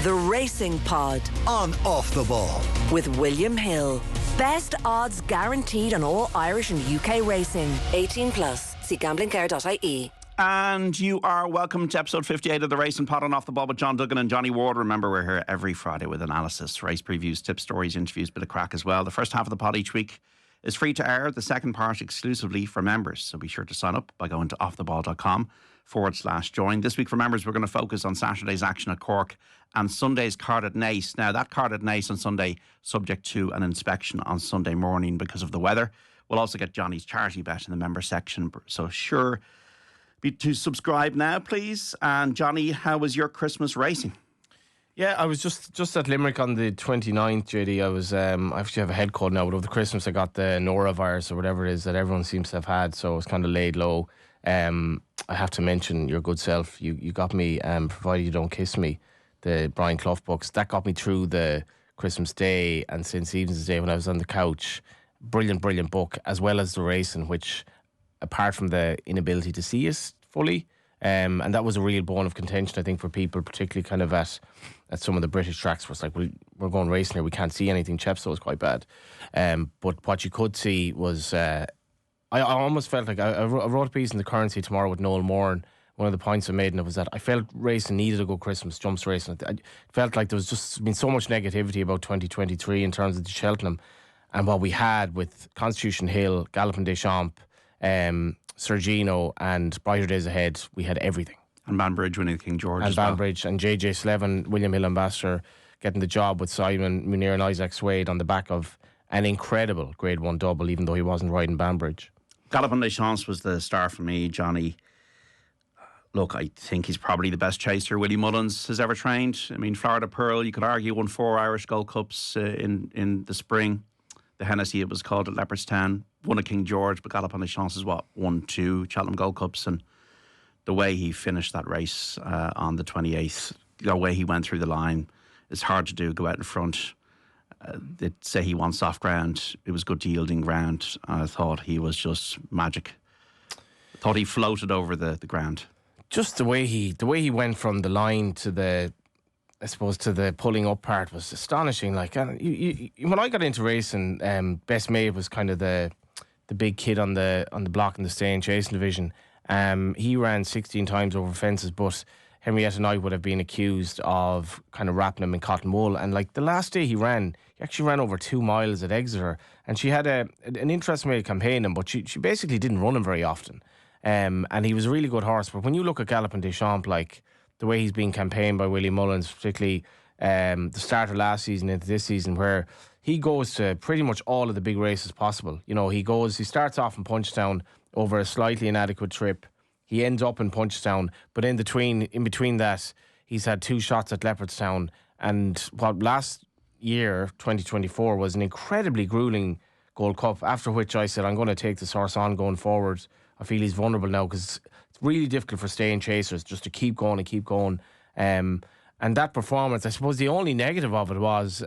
The Racing Pod on Off the Ball with William Hill. Best odds guaranteed on all Irish and UK racing. 18 plus. See Gamblingcare.ie. And you are welcome to episode 58 of the Racing Pod on Off the Ball with John Duggan and Johnny Ward. Remember, we're here every Friday with analysis, race previews, tips, stories, interviews, bit of crack as well. The first half of the pod each week is free to air. The second part exclusively for members. So be sure to sign up by going to offtheball.com/join. This week for members, we're going to focus on Saturday's action at Cork and Sunday's card at Naas. Now, that card at Naas on Sunday, subject to an inspection on Sunday morning because of the weather. We'll also get Johnny's charity bet in the member section. So sure, be to subscribe now, please. And Johnny, how was your Christmas racing? Yeah, I was just at Limerick on the 29th, JD. I was I actually have a head cold now, but over the Christmas I got the norovirus or whatever it is that everyone seems to have had, so I was kind of laid low. I have to mention your good self. You got me, Provided You Don't Kiss Me, the Brian Clough books. That got me through the Christmas Day and St. Stephen's Day when I was on the couch. Brilliant book, as well as the racing, which, apart from the inability to see it fully, and that was a real bone of contention, I think, for people, particularly kind of at some of the British tracks, where it's like, we're going racing here, we can't see anything. Chepstow was quite bad. But what you could see was, I almost felt like, I wrote a piece in the Currency tomorrow with Noel Moore, and one of the points I made in it was that I felt racing needed a good Christmas, jumps racing. I felt like there was just been so much negativity about 2023 in terms of the Cheltenham, and what we had with Constitution Hill, Galopin Des Champs, Sergino and Brighter Days Ahead, we had everything. And Banbridge winning the King George and as well. Banbridge and JJ Slevin, William Hill Ambassador, getting the job with Simon Munir and Isaac Swade on the back of an incredible Grade 1 double, even though he wasn't riding Banbridge. Galopin Des Champs was the star for me, Johnny. Look, I think he's probably the best chaser Willie Mullins has ever trained. I mean, Florida Pearl, you could argue, won 4 Irish Gold Cups in the spring. The Hennessy, it was called, at Leopardstown. Won a King George, but Galopin Des Champs is won 2 Cheltenham Gold Cups. And the way he finished that race on the 28th, the way he went through the line, it's hard to do, go out in front. They'd say he wants soft ground. It was good yielding ground. I thought he was just magic. I thought he floated over the ground. Just the way he went from the line to the, I suppose, to the pulling up part was astonishing. Like, when I got into racing, Best Mate was kind of the big kid on the block in the stay and chasing division. He ran 16 times over fences, but Henrietta Knight would have been accused of kind of wrapping him in cotton wool. And like the last day he actually ran over 2 miles at Exeter, and she had an interesting way of campaigning, but she basically didn't run him very often. And he was a really good horse. But when you look at Galopin Des Champs, like the way he's being campaigned by Willie Mullins, particularly the start of last season into this season, where he goes to pretty much all of the big races possible. You know, he starts off in Punchestown over a slightly inadequate trip. He ends up in Punchestown, but in between that, he's had 2 shots at Leopardstown. And what last year, 2024, was an incredibly grueling Gold Cup, after which I said, I'm going to take this horse on going forward. I feel he's vulnerable now, because it's really difficult for staying chasers just to keep going and keep going. And that performance, I suppose the only negative of it was,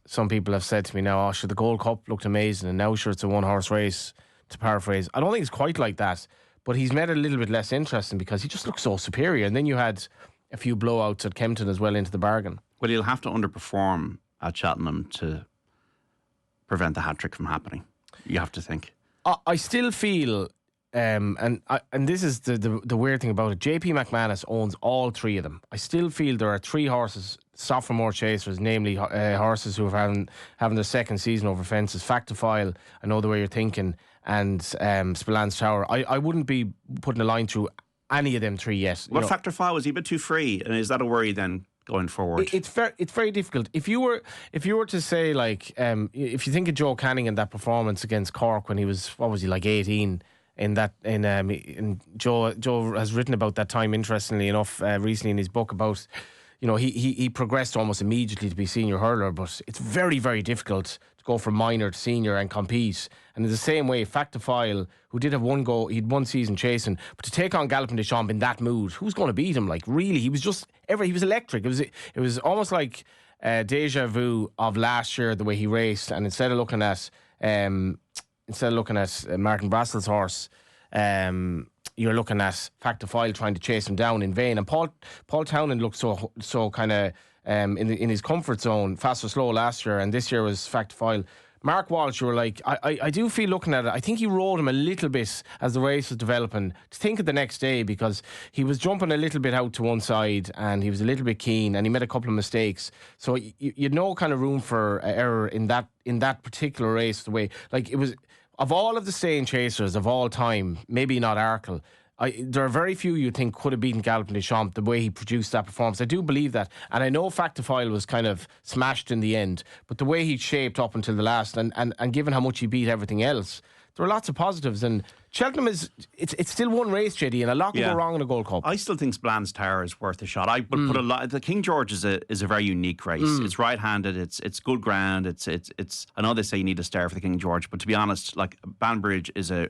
some people have said to me now, the Gold Cup looked amazing, and now it's a 1-horse race, to paraphrase. I don't think it's quite like that, but he's made it a little bit less interesting because he just looks so superior. And then you had a few blowouts at Kempton as well into the bargain. Well, he'll have to underperform at Cheltenham to prevent the hat-trick from happening, you have to think. I still feel... and this is the weird thing about it. JP McManus owns all 3 of them. I still feel there are 3 horses, sophomore chasers, namely horses who are having their second season over fences. Factifile, I know the way you're thinking, and Spillane Tower. I wouldn't be putting a line through any of them 3 yet. What Factifile, was he a bit too free? And is that a worry then going forward? It's very difficult. If you were to say, like, if you think of Joe Canning and that performance against Cork when he was, what was he, like 18? And Joe has written about that time, interestingly enough, recently in his book about, you know, he progressed almost immediately to be senior hurler, but it's very, very difficult to go from minor to senior and compete. And in the same way, Factifile, who did have one go, he'd 1 season chasing, but to take on Galopin Des Champs in that mood, who's going to beat him? Like, really, he was electric. It was almost like deja vu of last year, the way he raced. And instead of looking at Martin Brassel's horse, you're looking at Fact to File trying to chase him down in vain. And Paul Townend looked so kind of in his comfort zone, fast or slow last year, and this year was Fact to File. Mark Walsh, you were like, I do feel looking at it, I think he rode him a little bit as the race was developing to think of the next day, because he was jumping a little bit out to one side and he was a little bit keen and he made a couple of mistakes. So you'd no kind of room for error in that particular race. The way, like, it was, of all of the staying chasers of all time, maybe not Arkle, there are very few you think could have beaten Galopin Des Champs the way he produced that performance. I do believe that. And I know Fact to File was kind of smashed in the end, but the way he shaped up until the last, and given how much he beat everything else, there are lots of positives. And Cheltenham it's still one race, JD, and a lot can go wrong in a Gold Cup. I still think Splan's Tower is worth a shot. I would put a lot. The King George is a very unique race. It's right-handed. It's good ground. It's. I know they say you need a stare for the King George, but to be honest, like, Banbridge is a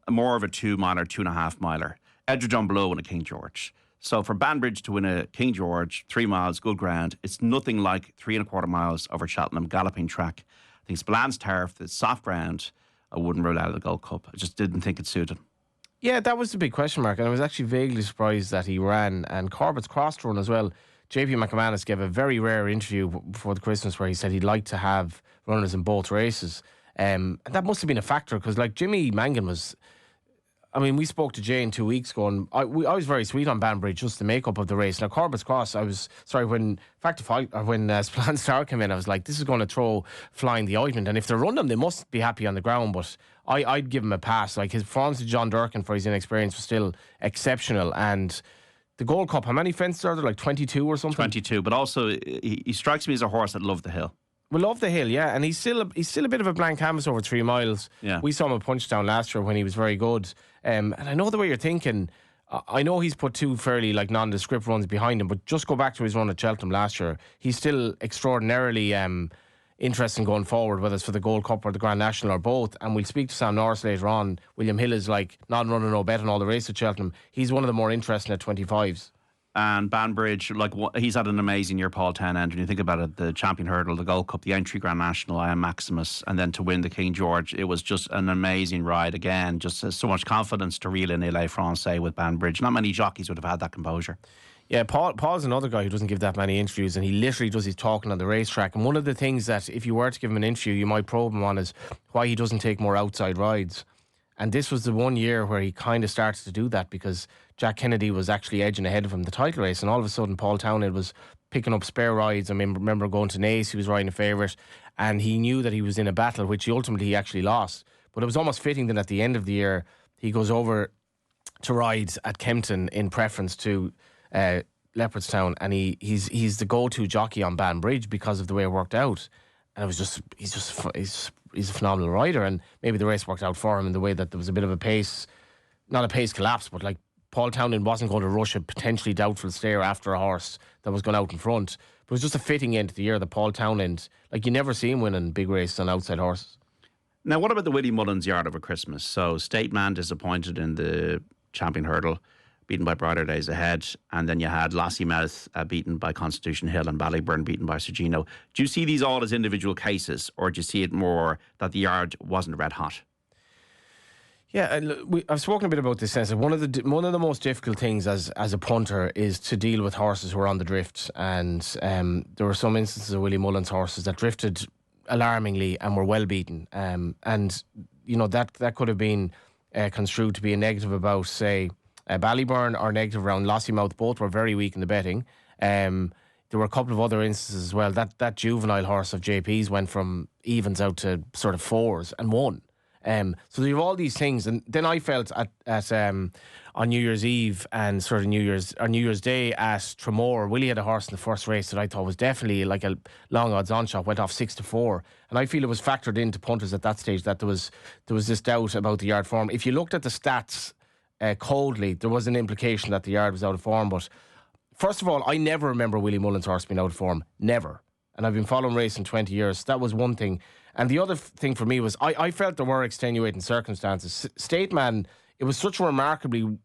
more of a 2-miler, 2.5-miler. Edgerton below in a King George. So for Banbridge to win a King George, 3 miles, good ground, it's nothing like 3.25 miles over Cheltenham galloping track. I think Splan's Turf, the soft ground, I wouldn't rule out of the Gold Cup. I just didn't think it suited. Yeah, that was the big question mark, and I was actually vaguely surprised that he ran. And Corbett's cross run as well. JP McManus gave a very rare interview before the Christmas where he said he'd like to have runners in both races. And that must have been a factor, because, like, Jimmy Mangan was, I mean, we spoke to Jane 2 weeks ago, and I was very sweet on Banbridge, just the makeup of the race. Now, Corbett's Cross, when Splan's Tower came in, I was like, this is going to throw flying the ointment. And if they run them, they must be happy on the ground. But I'd give him a pass. Like, his performance to John Durkin for his inexperience was still exceptional. And the Gold Cup, how many fences are there? Like 22 or something? 22, but also he strikes me as a horse that loved the hill. We love the hill, yeah, and he's still a bit of a blank canvas over 3 miles. Yeah. We saw him at Punchdown last year when he was very good. And I know the way you're thinking. I know he's put 2 fairly, like, nondescript runs behind him, but just go back to his run at Cheltenham last year. He's still extraordinarily interesting going forward, whether it's for the Gold Cup or the Grand National or both. And we'll speak to Sam Norris later on. William Hill is like not running no bet on all the race at Cheltenham. He's one of the more interesting at 25s. And Banbridge, like, he's had an amazing year, Paul Townend. When you think about it, the Champion Hurdle, the Gold Cup, the Entry Grand National, I Am Maximus, and then to win the King George, it was just an amazing ride. Again, just so much confidence to reel in LA Francais with Banbridge. Not many jockeys would have had that composure. Yeah, Paul's another guy who doesn't give that many interviews, and he literally does his talking on the racetrack. And one of the things that, if you were to give him an interview, you might probe him on is why he doesn't take more outside rides. And this was the one year where he kind of started to do that, because Jack Kennedy was actually edging ahead of him the title race, and all of a sudden Paul Townend was picking up spare rides. I mean, remember going to Naas, he was riding a favourite, and he knew that he was in a battle, which he actually lost. But it was almost fitting that at the end of the year, he goes over to ride at Kempton in preference to Leopardstown, and he's the go-to jockey on Banbridge because of the way it worked out. And it was he's a phenomenal rider, and maybe the race worked out for him in the way that there was a bit of a pace, not a pace collapse, but like Paul Townend wasn't going to rush a potentially doubtful stare after a horse that was going out in front. But it was just a fitting end to the year that Paul Townend, like, you never see him winning big races on outside horses. Now, what about the Willie Mullins yard over Christmas? So, State Man disappointed in the Champion Hurdle, beaten by Brighter Days Ahead, and then you had Lossiemouth beaten by Constitution Hill and Ballyburn beaten by Sergino. Do you see these all as individual cases, or do you see it more that the yard wasn't red hot? Yeah, I've spoken a bit about this since. One of the most difficult things as a punter is to deal with horses who are on the drift, and there were some instances of Willie Mullins horses that drifted alarmingly and were well beaten, and you know that could have been construed to be a negative about, say, Ballyburn, or negative around Lossiemouth. Both were very weak in the betting. There were a couple of other instances as well. That juvenile horse of JP's went from evens out to sort of fours and won. So you have all these things, and then I felt at on New Year's Eve and sort of New Year's Day at Tremor, Willie had a horse in the first race that I thought was definitely like a long odds on shot, went off 6-4, and I feel it was factored into punters at that stage that there was this doubt about the yard form. If you looked at the stats coldly, there was an implication that the yard was out of form. But first of all, I never remember Willie Mullins' horse being out of form, never. And I've been following racing 20 years. That was one thing. And the other thing for me was I felt there were extenuating circumstances. State Man, it was such a remarkably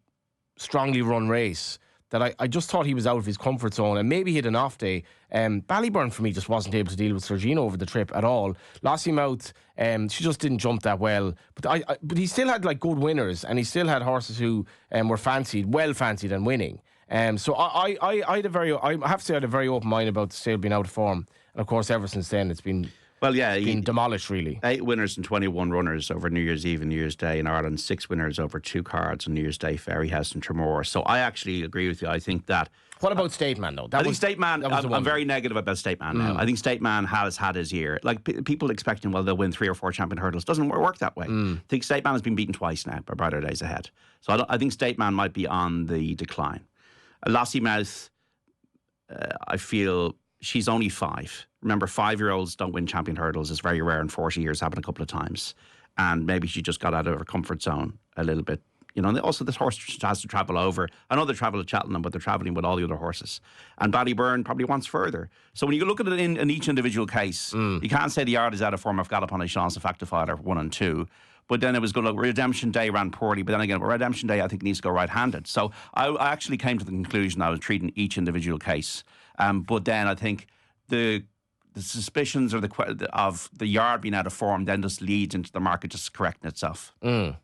strongly run race that I just thought he was out of his comfort zone, and maybe he had an off day. Ballyburn for me just wasn't able to deal with Sergino over the trip at all. Lossiemouth, she just didn't jump that well, but he still had like good winners, and he still had horses who were well fancied and winning. So I have to say I had a very open mind about the sale being out of form, and of course ever since then it's been. Well, yeah, been demolished, really. 8 winners and 21 runners over New Year's Eve and New Year's Day in Ireland. 6 winners over 2 cards on New Year's Day, Ferryhouse and Tremor. So I actually agree with you. I think that... What about State Man, though? I think State Man, I'm very negative about State Man now. I think State Man has had his year. Like, people expecting, well, they'll win 3 or 4 champion hurdles. Doesn't work that way. I think State Man has been beaten twice now by Brighter Days Ahead. So I think State Man might be on the decline. Lossiemouth, I feel... She's only 5. Remember, 5-year-olds don't win champion hurdles. It's very rare in 40 years, happened a couple of times. And maybe she just got out of her comfort zone a little bit. You know, and also this horse has to travel over. I know they travel to Cheltenham, but they're travelling with all the other horses. And Ballyburn probably wants further. So when you look at it in each individual case, you can't say the yard is out of form of Galopin Des Champs, Factified 1 and 2. But then it was good. Look, Redemption Day ran poorly. But then again, Redemption Day, I think, needs to go right-handed. So I actually came to the conclusion I was treating each individual case. But then I think the suspicions of the yard being out of form then just leads into the market just correcting itself. Well,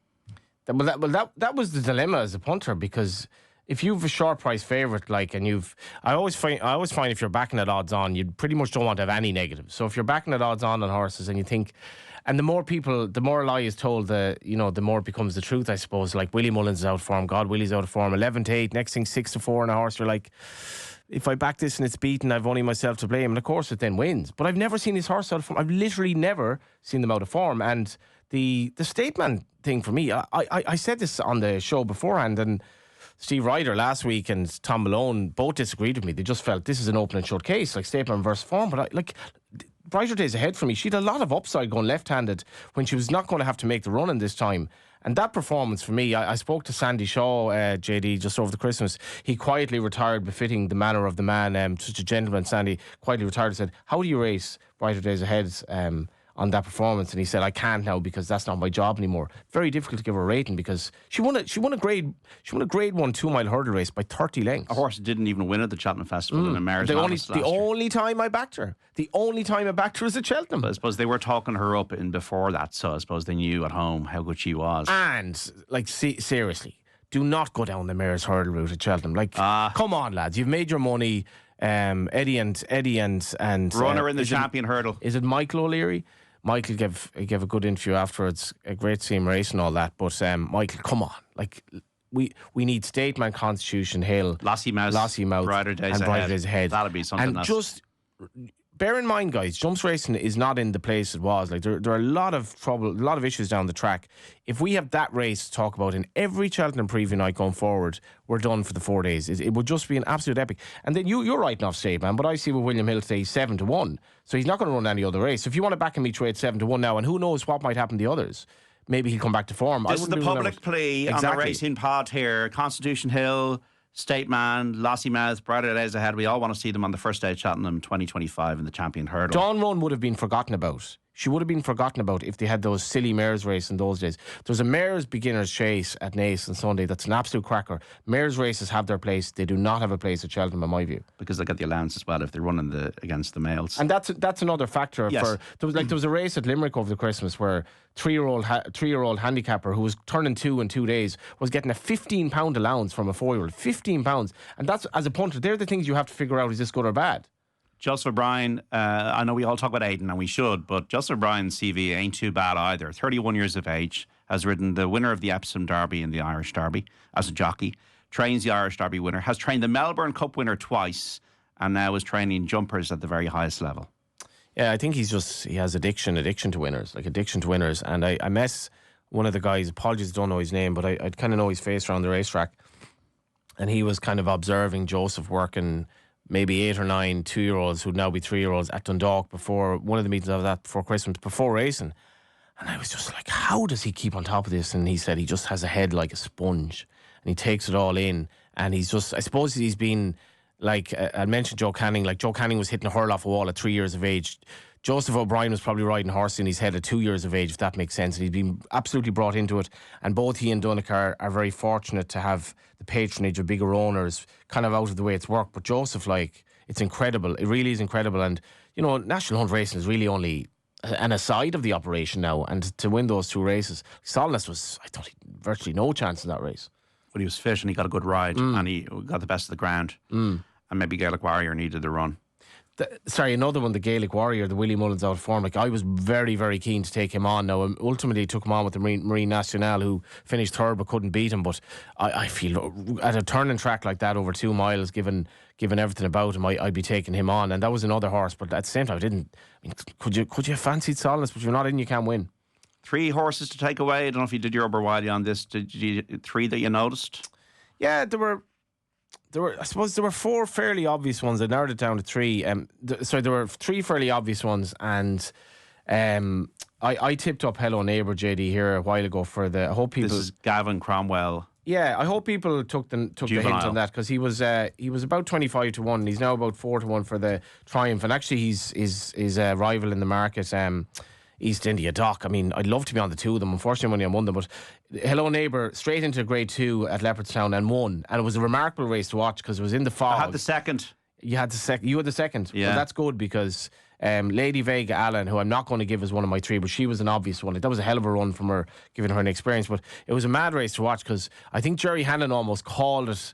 that was the dilemma as a punter, because if you've a short price favourite, I always find if you're backing at odds on, you pretty much don't want to have any negatives. So if you're backing at odds on horses and you think, and the more a lie is told, the more it becomes the truth, I suppose. Like Willie Mullins is out of form, God, Willie's out of form, 11-8, next thing 6-4 on a horse. You're like, if I back this and it's beaten, I've only myself to blame. And of course it then wins. But I've never seen his horse out of form. I've literally never seen them out of form. And the State Man thing for me, I said this on the show beforehand, and Steve Ryder last week and Tom Malone both disagreed with me. They just felt this is an open and shut case, like State Man versus form. But Brighter Days Ahead for me, she had a lot of upside going left-handed when she was not going to have to make the run in this time. And that performance for me, I spoke to Sandy Shaw, JD, just over the Christmas. He quietly retired, befitting the manner of the man. Such a gentleman, Sandy, quietly retired and said, how do you rate Brighter Days Ahead on that performance? And he said, I can't now because that's not my job anymore. Very difficult to give her a rating because she won a grade 1 2-mile hurdle race by 30 lengths. A horse didn't even win at the Cheltenham Festival in a mare's the only time I backed her. The only time I backed her was at Cheltenham. But I suppose they were talking her up in before that, so I suppose they knew at home how good she was. And seriously, do not go down the mare's hurdle route at Cheltenham. Come on, lads, you've made your money. Eddie and runner in the champion hurdle. Is it Michael O'Leary? Michael gave a good interview afterwards. A great to see him race and all that. But Michael, come on, we need State Man, Constitution Hill, Lossiemouth, Brighter Days Ahead. That'll be something. And just bear in mind, guys, jumps racing is not in the place it was. There are a lot of trouble, a lot of issues down the track. If we have that race to talk about in every Cheltenham preview night going forward, we're done for the 4 days. It would just be an absolute epic. And then you're writing off State Man, but I see with William Hill today 7-1, so he's not going to run any other race. So if you want to back him each way at 7-1 now, and who knows what might happen to the others. Maybe he'll come back to form. This is the public plea on the racing pod here. Constitution Hill, State Man, Lossiemouth, Brighter Days Ahead. We all want to see them on the first day of Cheltenham 2025 in the Champion Hurdle. Dawn Run would have been forgotten about. She would have been forgotten about if they had those silly mares race in those days. There's a mares beginners chase at Naas on Sunday that's an absolute cracker. Mares races have their place. They do not have a place at Cheltenham, in my view, because they get the allowance as well if they're running against the males. And that's another factor. Yes. There was a race at Limerick over the Christmas where three-year-old handicapper who was turning 2 in 2 days was getting a £15 allowance from a 4-year-old. £15, and that's, as a punter, they're the things you have to figure out: is this good or bad? Joseph O'Brien, I know we all talk about Aidan, and we should, but Joseph O'Brien's CV ain't too bad either. 31 years of age, has ridden the winner of the Epsom Derby and the Irish Derby as a jockey, trains the Irish Derby winner, has trained the Melbourne Cup winner twice, and now is training jumpers at the very highest level. Yeah, I think he has addiction to winners, And I met one of the guys, apologies, don't know his name, but I kind of know his face around the racetrack, and he was kind of observing Joseph working maybe 8 or 9 2-year-olds who'd now be 3-year-olds at Dundalk before one of the meetings of that before Christmas, before racing. And I was just like, how does he keep on top of this? And he said he just has a head like a sponge and he takes it all in. And he's just, I suppose he's been like I mentioned Joe Canning. Like Joe Canning was hitting a hurl off a wall at 3 years of age. Joseph O'Brien was probably riding horse in his head at 2 years of age, if that makes sense. And he's been absolutely brought into it. And both he and Dunick are very fortunate to have the patronage of bigger owners, kind of out of the way it's worked. But Joseph, like, it's incredible. It really is incredible. And, you know, National Hunt Racing is really only an aside of the operation now. And to win those 2 races, Solness was, I thought, virtually no chance in that race. But he was fit and he got a good ride and he got the best of the ground. And maybe Gaelic Warrior needed the run. Another one, the Gaelic Warrior, the Willie Mullins out of form. Like, I was very, very keen to take him on. Now, ultimately, took him on with the Marine Nationale, who finished third but couldn't beat him. But I feel at a turning track like that over 2 miles, given everything about him, I'd be taking him on. And that was another horse. But at the same time, could you have fancied Solness? But if you're not in, you can't win. 3 horses to take away. I don't know if you did your Wiley on this. Did you 3 that you noticed? Yeah, there were. I suppose there were 4 fairly obvious ones. I narrowed it down to 3. There were 3 fairly obvious ones, and I tipped up Hello Neighbour, JD, here a while ago for the. I hope people. This is Gavin Cromwell. Yeah, I hope people took the hint on that, because he was about 25 to 1. And he's now about 4 to 1 for the Triumph, and actually he's rival in the market. East India Dock. I mean, I'd love to be on the 2 of them. Unfortunately, I'm only on one of them. But Hello Neighbour, straight into Grade 2 at Leopardstown and won. And it was a remarkable race to watch because it was in the fog. I had the second. You had the second. Yeah. Well, that's good because Lady Vega Allen, who I'm not going to give as one of my 3, but she was an obvious one. Like, that was a hell of a run from her, given her an experience. But it was a mad race to watch because I think Jerry Hannon almost called it.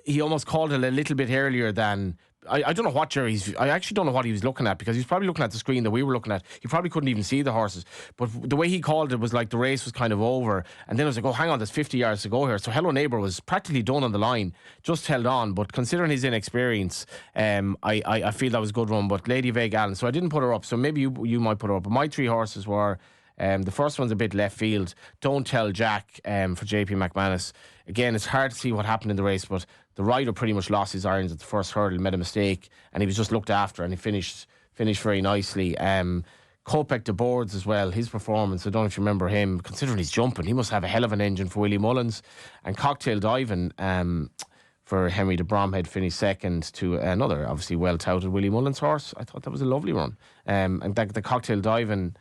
He almost called it a little bit earlier than. I don't know what I actually don't know what he was looking at, because he was probably looking at the screen that we were looking at. He probably couldn't even see the horses. But the way he called it was like the race was kind of over. And then it was like, oh, hang on, there's 50 yards to go here. So Hello Neighbour was practically done on the line, just held on. But considering his inexperience, I feel that was a good run. But Lady Vague Allen, so I didn't put her up. So maybe you might put her up. But my 3 horses were... the first one's a bit left field. Don't Tell Jack for JP McManus. Again, it's hard to see what happened in the race, but the rider pretty much lost his irons at the first hurdle, made a mistake, and he was just looked after, and he finished very nicely. Kopek de Boards as well, his performance, I don't know if you remember him, considering he's jumping, he must have a hell of an engine for Willie Mullins. And Cocktail Diving for Henry de Bromhead finished second to another, obviously well-touted Willie Mullins horse. I thought that was a lovely run. And the Cocktail Diving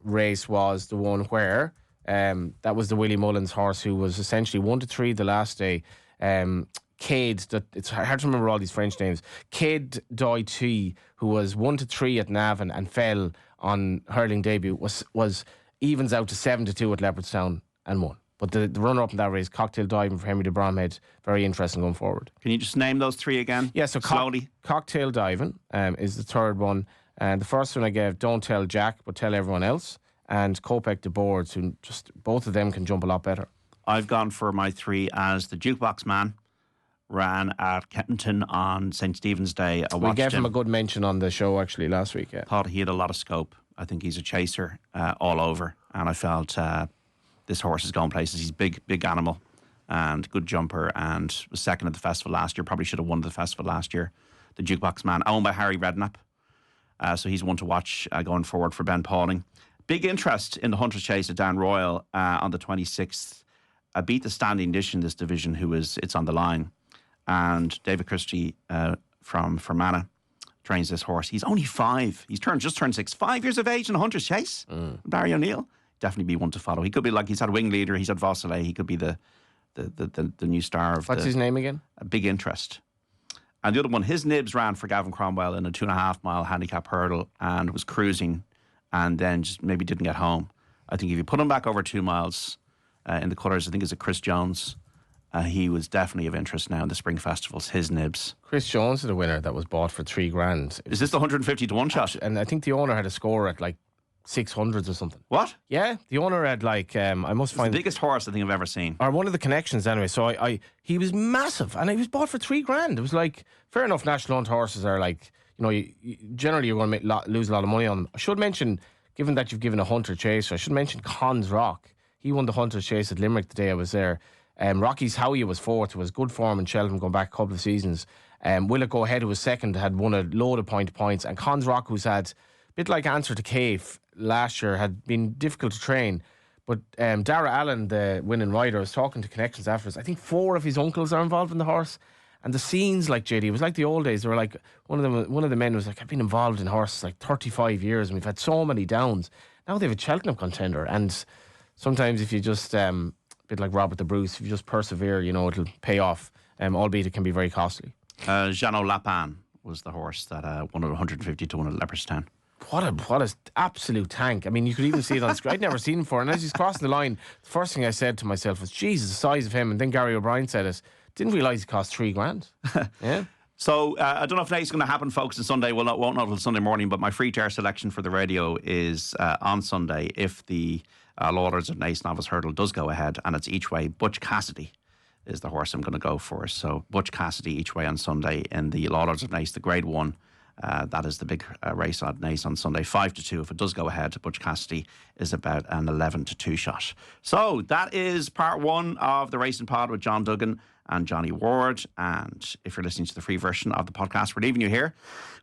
race was the one where that was the Willie Mullins horse who was essentially 1 to 3 the last day. Cade, it's hard to remember all these French names. Cade Doity, who was 1 to 3 at Navan and fell on hurling debut, was evens out to 7 to 2 at Leopardstown and won. But the runner-up in that race, Cocktail Diving for Henry de Bromhead, very interesting going forward. Can you just name those 3 again? Yeah, so slowly. Cocktail Diving is the third one. And the first one I gave, Don't Tell Jack, but Tell Everyone Else. And Kopek de Boards, who just both of them can jump a lot better. I've gone for my 3 as the Jukebox Man. Ran at Kenton on St. Stephen's Day. We gave him a good mention on the show actually last week. Yeah. Thought he had a lot of scope. I think he's a chaser all over. And I felt this horse is going places. He's big animal and good jumper, and was second at the festival last year. Probably should have won the festival last year. The Jukebox Man, owned by Harry Redknapp. So he's one to watch going forward for Ben Pauling. Big interest in the Hunter's Chase at Down Royal on the 26th. Beat the standing dish in this division, it's on the line. And David Christie from Fermanagh trains this horse. He's only 5. He's just turned 6. 5 years of age in the Hunter's Chase. Barry O'Neill, definitely be one to follow. He could be like, he's had Wing Leader, he's had Vosselet. He could be the new star of What's his name again? A big interest. And the other one, his nibs ran for Gavin Cromwell in a 2.5 mile handicap hurdle and was cruising, and then just maybe didn't get home. I think if you put him back over 2 miles in the colours, I think it's a Chris Jones. He was definitely of interest now in the spring festivals. His nibs. Chris Jones is the winner that was bought for $3,000. Is this the 150 to 1 shot? And I think the owner had a score at like 600s or something. What? Yeah, the owner had like I must find the biggest horse I think I've ever seen, or one of the connections anyway. So he was massive, and he was bought for $3,000. It was like, fair enough. National Hunt horses are like, generally you're going to lose a lot of money on them. I should mention, given that you've given a Hunter Chase, I should mention Cons Rock. He won the Hunter Chase at Limerick the day I was there. Rocky's Howie was 4th, was good form in Cheltenham going back a couple of seasons. Will It Go Ahead, who was 2nd, had won a load of points. And Cons Rock, who's had a bit like Answer to Cave last year, had been difficult to train. But Dara Allen, the winning rider, was talking to Connections afterwards. I think 4 of his uncles are involved in the horse. And the scenes, like, JD, it was like the old days. They were like, one of the men was like, I've been involved in horses like 35 years and we've had so many downs. Now they have a Cheltenham contender. And sometimes if you just, a bit like Robert the Bruce, if you just persevere, you know, it'll pay off, albeit it can be very costly. Jeannot Lapin was the horse that won at 150 to 1 at Leopardstown. What a absolute tank. I mean, you could even see it on screen. I'd never seen him before. And as he's crossing the line, the first thing I said to myself was, Jesus, the size of him. And then Gary O'Brien said it. Didn't realise he cost $3,000. Yeah. So I don't know if today's going to happen, folks, on Sunday. Won't know until Sunday morning, but my free chair selection for the radio is on Sunday if the Lauders of Naas Novice Hurdle does go ahead, and it's each way. Butch Cassidy is the horse I'm going to go for. So Butch Cassidy each way on Sunday in the Lauders of Naas, the Grade 1. That is the big race at Naas on Sunday, 5-2. If it does go ahead, Butch Cassidy is about an 11-2 shot. So that is part 1 of the Racing Pod with John Duggan and Johnny Ward. And if you're listening to the free version of the podcast, we're leaving you here.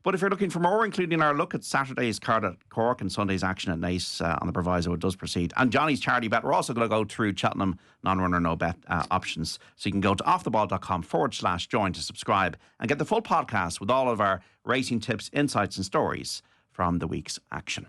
But if you're looking for more, including our look at Saturday's card at Cork and Sunday's action at Naas on the proviso it does proceed, and Johnny's charity bet, we're also going to go through Cheltenham non-runner no bet options. So you can go to offtheball.com/join to subscribe and get the full podcast with all of our racing tips, insights and stories from the week's action.